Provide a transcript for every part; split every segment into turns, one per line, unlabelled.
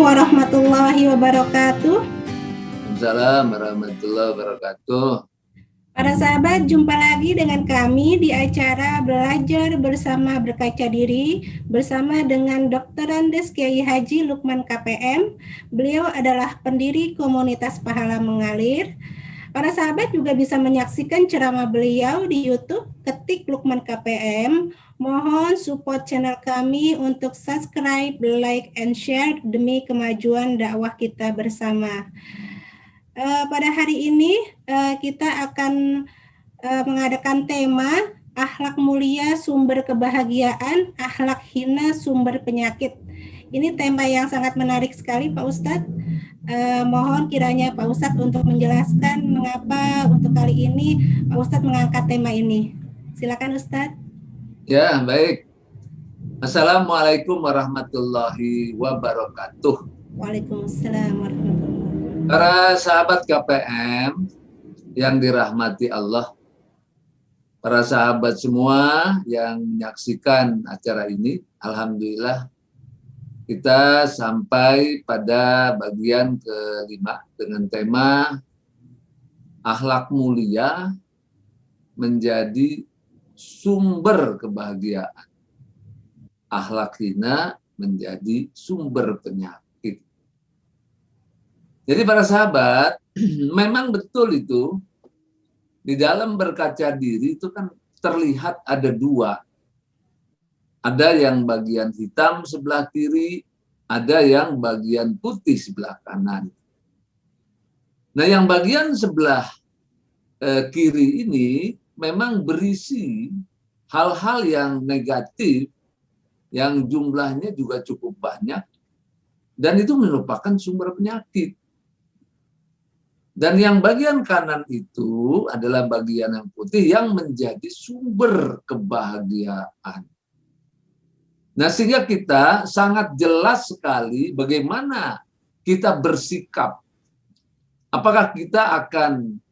warahmatullahi wabarakatuh.
Waalaikumsalam warahmatullahi wabarakatuh.
Para sahabat, jumpa lagi dengan kami di acara Belajar Bersama Berkaca Diri bersama dengan Dr. Andes Kiai Haji Lukman KPM. Beliau adalah pendiri komunitas Pahala Mengalir. Para sahabat juga bisa menyaksikan ceramah beliau di YouTube, ketik Lukman KPM. Mohon support channel kami untuk subscribe, like, and share demi kemajuan dakwah kita bersama. Pada hari ini kita akan mengadakan tema akhlak mulia sumber kebahagiaan, akhlak hina sumber penyakit. Ini tema yang sangat menarik sekali Pak Ustadz. Mohon kiranya Pak Ustadz untuk menjelaskan mengapa untuk kali ini Pak Ustadz mengangkat tema ini. Silakan Ustadz.
Ya, baik. Assalamualaikum warahmatullahi wabarakatuh.
Waalaikumsalam warahmatullahi wabarakatuh.
Para sahabat KPM yang dirahmati Allah, para sahabat semua yang menyaksikan acara ini, alhamdulillah kita sampai pada bagian kelima dengan tema akhlak mulia menjadi sumber kebahagiaan, akhlak hina menjadi sumber penyakit. Jadi para sahabat, memang betul itu di dalam berkaca diri itu kan terlihat ada dua. Ada yang bagian hitam sebelah kiri, ada yang bagian putih sebelah kanan. Nah, yang bagian sebelah kiri ini memang berisi hal-hal yang negatif, yang jumlahnya juga cukup banyak, dan itu merupakan sumber penyakit. Dan yang bagian kanan itu adalah bagian yang putih yang menjadi sumber kebahagiaan. Nah, sehingga kita sangat jelas sekali bagaimana kita bersikap. Apakah kita akan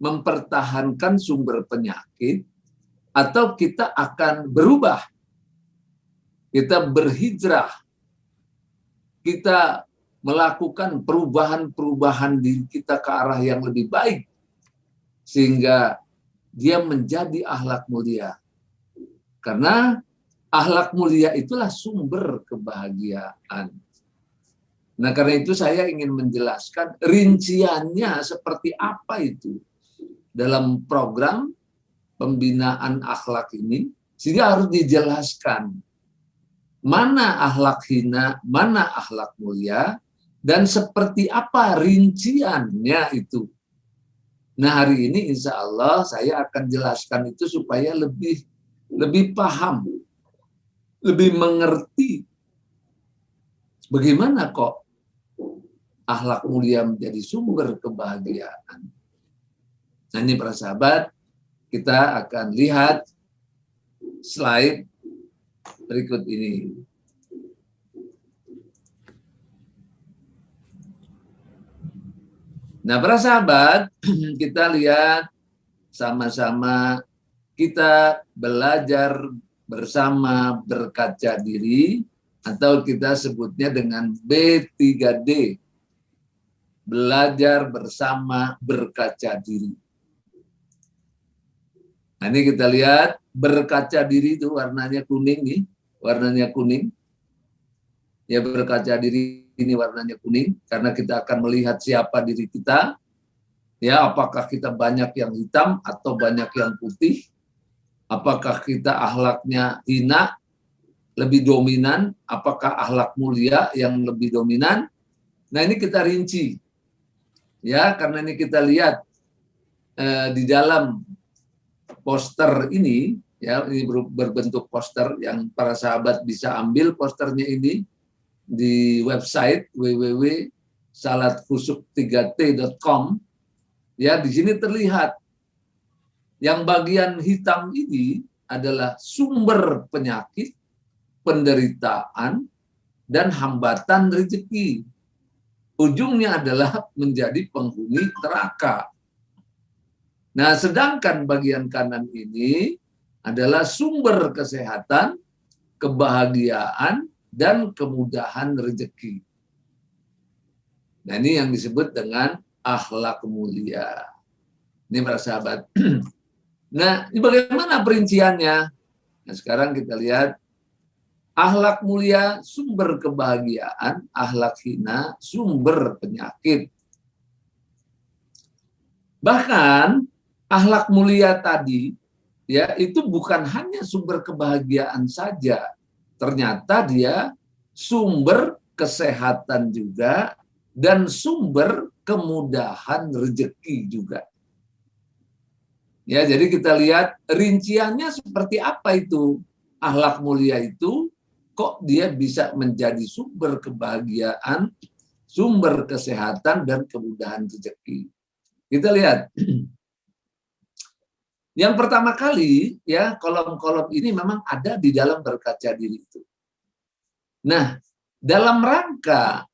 mempertahankan sumber penyakit atau kita akan berubah? Kita berhijrah. Kita melakukan perubahan-perubahan diri kita ke arah yang lebih baik sehingga dia menjadi akhlak mulia. Karena akhlak mulia itulah sumber kebahagiaan. Nah, karena itu saya ingin menjelaskan rinciannya seperti apa itu dalam program pembinaan akhlak ini, sehingga harus dijelaskan mana akhlak hina, mana akhlak mulia, dan seperti apa rinciannya itu. Nah, hari ini insya Allah saya akan jelaskan itu supaya lebih paham, lebih mengerti bagaimana kok akhlak mulia menjadi sumber kebahagiaan. Nah, ini para sahabat, kita akan lihat slide berikut ini. Nah, para sahabat, kita lihat sama-sama kita belajar bersama berkaca diri, atau kita sebutnya dengan B3D, belajar bersama berkaca diri. Nah, ini kita lihat berkaca diri itu warnanya kuning nih, warnanya kuning. Ya, berkaca diri ini warnanya kuning karena kita akan melihat siapa diri kita. Ya, apakah kita banyak yang hitam atau banyak yang putih? Apakah kita akhlaknya hina, lebih dominan? Apakah akhlak mulia yang lebih dominan? Nah, ini kita rinci. Ya, karena ini kita lihat di dalam poster ini, ya, ini berbentuk poster yang para sahabat bisa ambil posternya ini di website www.salatkhusuk3t.com. Ya, di sini terlihat yang bagian hitam ini adalah sumber penyakit, penderitaan, dan hambatan rezeki. Ujungnya adalah menjadi penghuni neraka. Nah, sedangkan bagian kanan ini adalah sumber kesehatan, kebahagiaan, dan kemudahan rezeki. Nah, ini yang disebut dengan akhlak mulia. Ini para sahabat. Nah, ini bagaimana perinciannya? Nah, sekarang kita lihat akhlak mulia sumber kebahagiaan, akhlak hina sumber penyakit. Bahkan akhlak mulia tadi ya itu bukan hanya sumber kebahagiaan saja. Ternyata dia sumber kesehatan juga dan sumber kemudahan rezeki juga. Ya, jadi kita lihat rinciannya seperti apa itu. Akhlak mulia itu kok dia bisa menjadi sumber kebahagiaan, sumber kesehatan dan kemudahan rezeki. Kita lihat. Yang pertama kali ya kolom-kolom ini memang ada di dalam berkaca diri itu. Nah, dalam rangka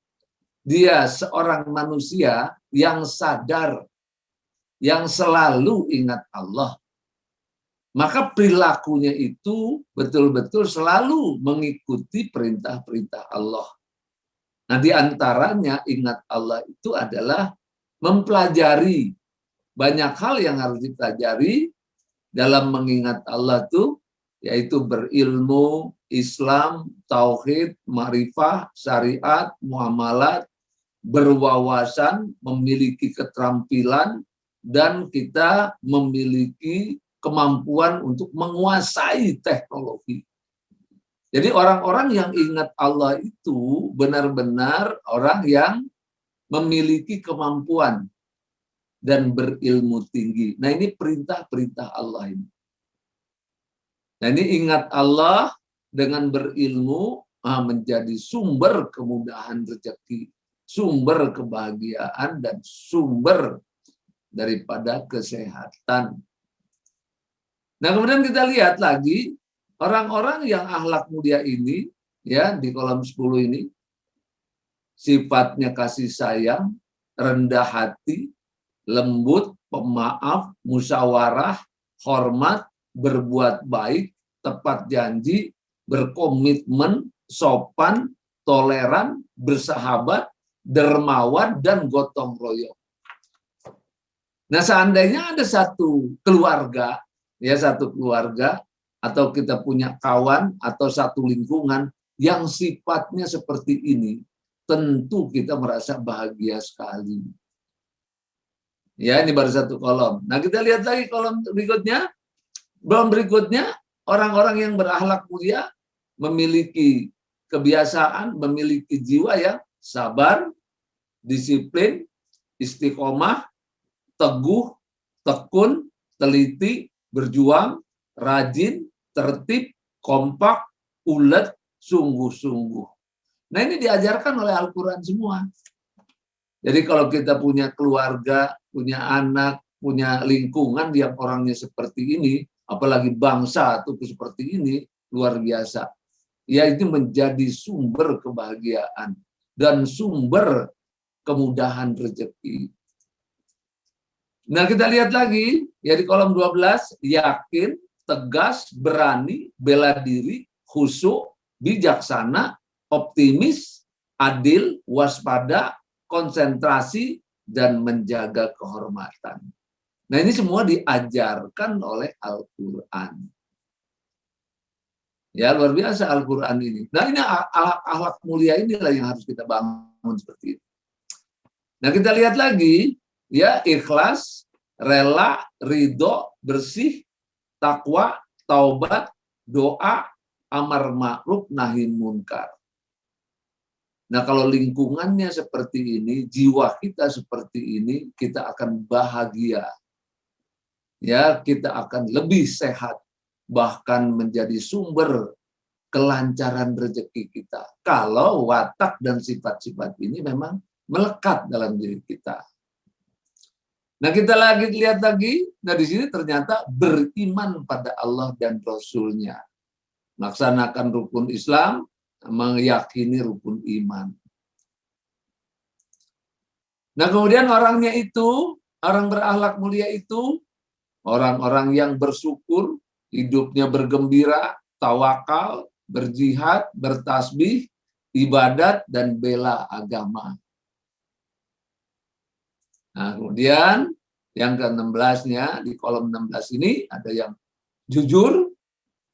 dia seorang manusia yang sadar, yang selalu ingat Allah, maka perilakunya itu betul-betul selalu mengikuti perintah-perintah Allah. Nah, di antaranya ingat Allah itu adalah mempelajari banyak hal yang harus dipelajari dalam mengingat Allah itu, yaitu berilmu, Islam, tauhid, ma'rifah, syariat, muamalat, berwawasan, memiliki keterampilan, dan kita memiliki kemampuan untuk menguasai teknologi. Jadi orang-orang yang ingat Allah itu benar-benar orang yang memiliki kemampuan dan berilmu tinggi. Nah, ini perintah-perintah Allah ini. Nah, ini ingat Allah dengan berilmu menjadi sumber kemudahan rezeki, sumber kebahagiaan, dan sumber daripada kesehatan. Nah, kemudian kita lihat lagi orang-orang yang akhlak mulia ini, ya di kolom 10 ini, sifatnya kasih sayang, rendah hati, lembut, pemaaf, musyawarah, hormat, berbuat baik, tepat janji, berkomitmen, sopan, toleran, bersahabat, dermawan, dan gotong royong. Nah, seandainya ada satu keluarga, ya satu keluarga, atau kita punya kawan, atau satu lingkungan yang sifatnya seperti ini, tentu kita merasa bahagia sekali. Ya, ini baru satu kolom. Nah, kita lihat lagi kolom berikutnya. Kolom berikutnya, orang-orang yang berakhlak mulia memiliki kebiasaan, memiliki jiwa yang sabar, disiplin, istiqomah, teguh, tekun, teliti, berjuang, rajin, tertib, kompak, ulet, sungguh-sungguh. Nah, ini diajarkan oleh Al-Quran semua. Jadi kalau kita punya keluarga, punya anak, punya lingkungan yang orangnya seperti ini, apalagi bangsa itu seperti ini, luar biasa. Ya, itu menjadi sumber kebahagiaan dan sumber kemudahan rezeki. Nah, kita lihat lagi, ya di kolom 12, yakin, tegas, berani, bela diri, khusyuk, bijaksana, optimis, adil, waspada, konsentrasi, dan menjaga kehormatan. Nah, ini semua diajarkan oleh Al-Quran. Ya, luar biasa Al-Quran ini. Nah, ini akhlak mulia inilah yang harus kita bangun seperti itu. Nah, kita lihat lagi, ya, ikhlas, rela, ridho, bersih, takwa, taubat, doa, amar ma'ruf, nahi munkar. Nah, kalau lingkungannya seperti ini, jiwa kita seperti ini, kita akan bahagia. Ya, kita akan lebih sehat, bahkan menjadi sumber kelancaran rezeki kita. Kalau watak dan sifat-sifat ini memang melekat dalam diri kita. Nah, kita lagi lihat lagi, nah di sini ternyata beriman pada Allah dan Rasul-Nya. Melaksanakan rukun Islam, meyakini rukun iman. Nah, kemudian orangnya itu, orang berakhlak mulia itu, orang-orang yang bersyukur, hidupnya bergembira, tawakal, berjihad, bertasbih, ibadat, dan bela agama. Nah, kemudian yang ke-16-nya, di kolom 16 ini ada yang jujur,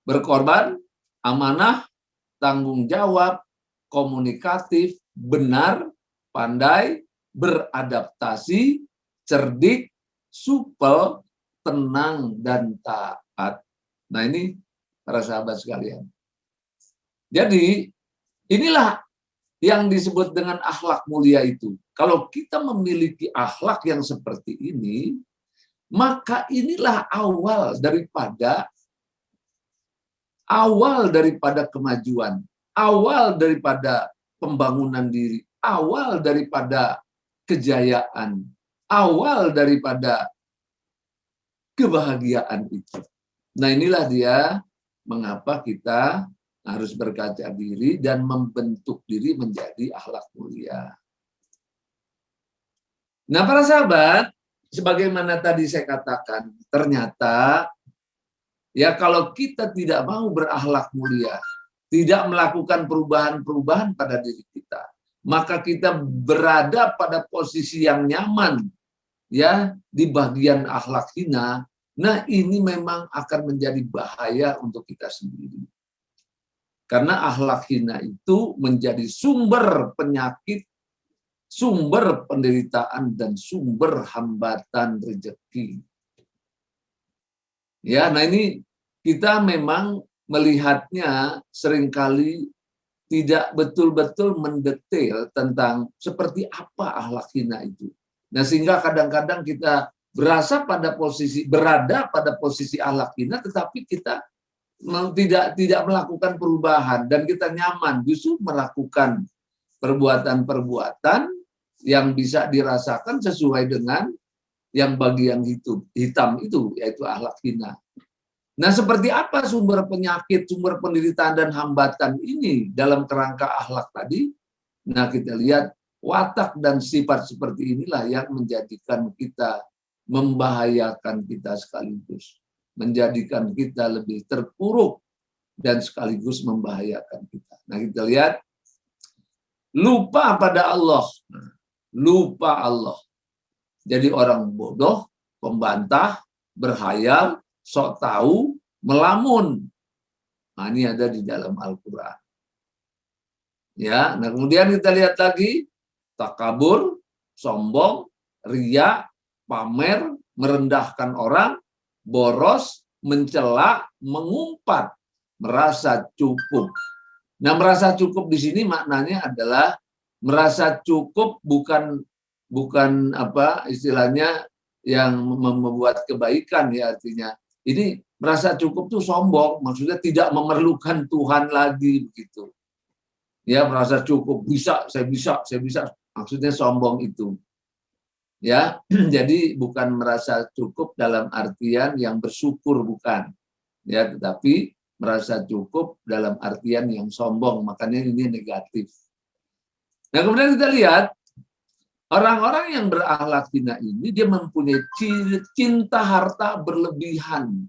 berkorban, amanah, tanggung jawab, komunikatif, benar, pandai, beradaptasi, cerdik, supel, tenang, dan taat. Nah, ini para sahabat sekalian. Jadi, inilah yang disebut dengan akhlak mulia itu. Kalau kita memiliki akhlak yang seperti ini, maka inilah awal daripada kemajuan, awal daripada pembangunan diri, awal daripada kejayaan, awal daripada kebahagiaan itu. Nah, inilah dia mengapa kita harus berkaca diri dan membentuk diri menjadi akhlak mulia. Nah, para sahabat, sebagaimana tadi saya katakan, ternyata ya kalau kita tidak mau berakhlak mulia, tidak melakukan perubahan-perubahan pada diri kita, maka kita berada pada posisi yang nyaman ya di bagian akhlak hina. Nah, ini memang akan menjadi bahaya untuk kita sendiri. Karena akhlak hina itu menjadi sumber penyakit, sumber penderitaan, dan sumber hambatan rezeki. Ya, nah ini kita memang melihatnya seringkali tidak betul-betul mendetail tentang seperti apa akhlak hina itu. Nah, sehingga kadang-kadang kita berada pada posisi akhlak hina, tetapi kita tidak melakukan perubahan dan kita nyaman justru melakukan perbuatan-perbuatan yang bisa dirasakan sesuai dengan yang bagian hitam itu, yaitu akhlak hina. Nah, seperti apa sumber penyakit, sumber penderitaan dan hambatan ini dalam kerangka akhlak tadi? Nah, kita lihat watak dan sifat seperti inilah yang menjadikan kita, membahayakan kita sekaligus, menjadikan kita lebih terpuruk dan sekaligus membahayakan kita. Nah, kita lihat lupa pada Allah. Lupa Allah. Jadi orang bodoh, pembantah, berhayal, sok tahu, melamun. Nah, ini ada di dalam Al-Quran. Ya, nah kemudian kita lihat lagi takabur, sombong, riya, pamer, merendahkan orang, boros, mencela, mengumpat, merasa cukup. Nah, merasa cukup di sini maknanya adalah merasa cukup bukan apa istilahnya yang membuat kebaikan ya, artinya ini merasa cukup tuh sombong, maksudnya tidak memerlukan Tuhan lagi begitu. Ya, merasa cukup, saya bisa, maksudnya sombong itu. Ya, jadi bukan merasa cukup dalam artian yang bersyukur, bukan. Ya, tetapi merasa cukup dalam artian yang sombong, makanya ini negatif. Nah, kemudian kita lihat orang-orang yang berakhlak hina ini dia mempunyai cinta harta berlebihan.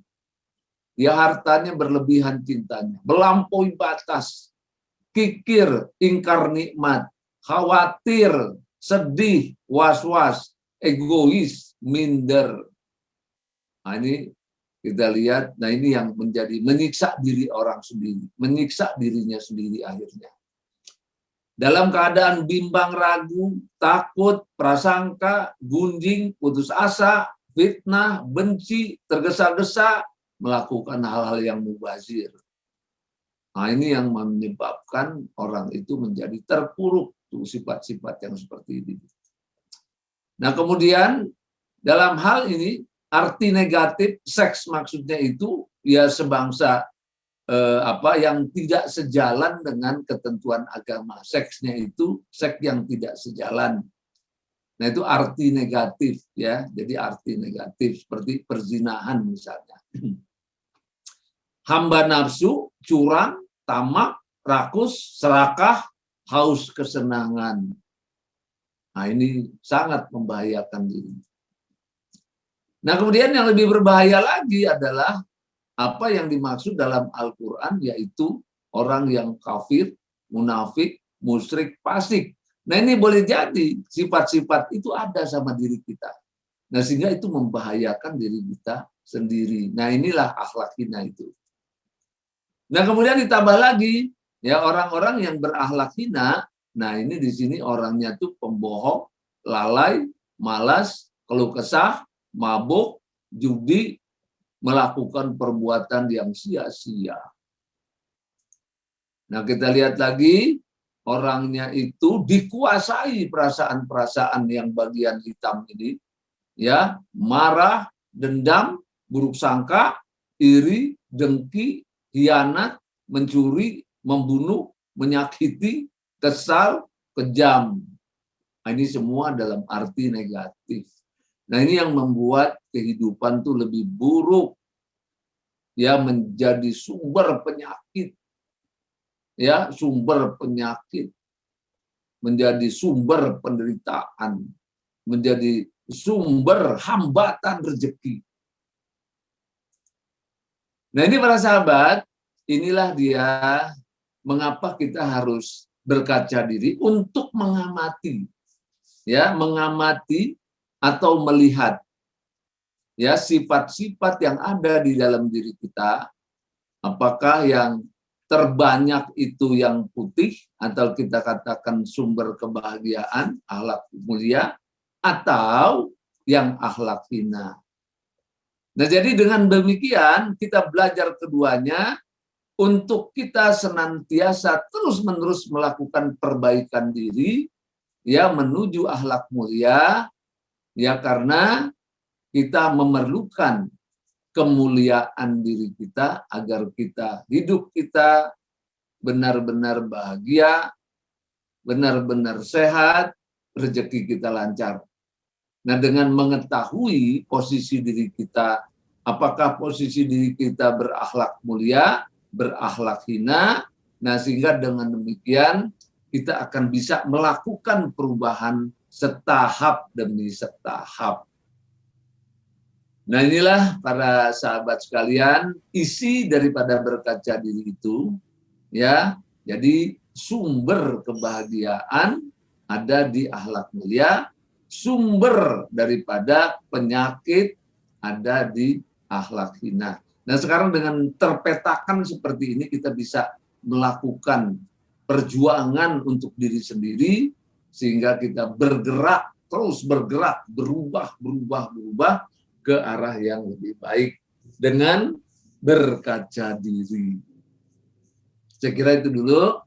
Ya, hartanya berlebihan cintanya, melampaui batas, kikir, ingkar nikmat, khawatir, sedih, was-was, egois, minder. Nah, ini kita lihat, nah ini yang menjadi menyiksa diri orang sendiri, menyiksa dirinya sendiri akhirnya. Dalam keadaan bimbang, ragu, takut, prasangka, gunjing, putus asa, fitnah, benci, tergesa-gesa, melakukan hal-hal yang mubazir. Nah, ini yang menyebabkan orang itu menjadi terpuruk tuh sifat-sifat yang seperti ini. Nah, kemudian dalam hal ini arti negatif seks maksudnya itu ya sebangsa yang tidak sejalan dengan ketentuan agama. Seksnya itu seks yang tidak sejalan. Nah, itu arti negatif ya. Jadi arti negatif seperti perzinahan misalnya. Hamba nafsu, curang, tamak, rakus, serakah, haus kesenangan. Nah, ini sangat membahayakan diri. Nah, kemudian yang lebih berbahaya lagi adalah apa yang dimaksud dalam Al-Quran, yaitu orang yang kafir, munafik, musyrik, fasik. Nah ini boleh jadi sifat-sifat itu ada sama diri kita. Nah sehingga itu membahayakan diri kita sendiri. Nah inilah akhlak hina itu. Nah kemudian ditambah lagi ya orang-orang yang berakhlak hina. Nah ini di sini orangnya tuh pembohong, lalai, malas, keluh kesah, mabuk, judi, melakukan perbuatan yang sia-sia. Nah kita lihat lagi orangnya itu dikuasai perasaan-perasaan yang bagian hitam ini, ya, marah, dendam, buruk sangka, iri, dengki, khianat, mencuri, membunuh, menyakiti, kesal, kejam. Nah, ini semua dalam arti negatif. Nah, ini yang membuat kehidupan tuh lebih buruk, ya, menjadi sumber penyakit, ya, sumber penyakit, menjadi sumber penderitaan, menjadi sumber hambatan rezeki. Nah ini para sahabat, inilah dia mengapa kita harus berkaca diri untuk mengamati, ya, mengamati atau melihat, ya, sifat-sifat yang ada di dalam diri kita, apakah yang terbanyak itu yang putih atau kita katakan sumber kebahagiaan, akhlak mulia, atau yang akhlak hina. Nah, jadi dengan demikian kita belajar keduanya untuk kita senantiasa terus-menerus melakukan perbaikan diri, ya, menuju akhlak mulia, ya, karena kita memerlukan kemuliaan diri kita agar kita hidup kita benar-benar bahagia, benar-benar sehat, rezeki kita lancar. Nah, dengan mengetahui posisi diri kita, apakah posisi diri kita berakhlak mulia, berakhlak hina, nah sehingga dengan demikian kita akan bisa melakukan perubahan setahap demi setahap. Nah inilah para sahabat sekalian, isi daripada berkaca diri itu, ya. Jadi sumber kebahagiaan ada di akhlak mulia, sumber daripada penyakit ada di akhlak hina. Nah sekarang dengan terpetakan seperti ini kita bisa melakukan perjuangan untuk diri sendiri sehingga kita bergerak, terus bergerak, berubah ke arah yang lebih baik dengan berkaca diri. Saya kira itu dulu.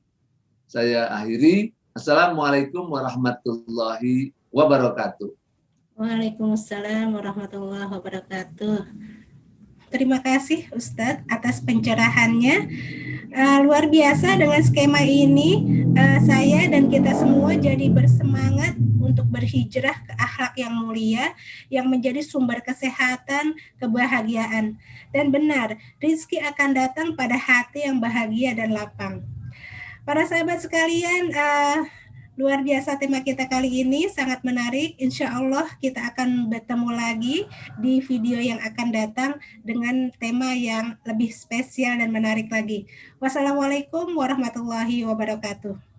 Saya akhiri. Assalamualaikum warahmatullahi wabarakatuh.
Waalaikumsalam warahmatullahi wabarakatuh. Terima kasih Ustadz atas pencerahannya. Luar biasa dengan skema ini, saya dan kita semua jadi bersemangat untuk berhijrah ke akhlak yang mulia, yang menjadi sumber kesehatan, kebahagiaan. Dan benar, rezeki akan datang pada hati yang bahagia dan lapang. Para sahabat sekalian, luar biasa tema kita kali ini, sangat menarik. Insya Allah kita akan bertemu lagi di video yang akan datang dengan tema yang lebih spesial dan menarik lagi. Wassalamualaikum warahmatullahi wabarakatuh.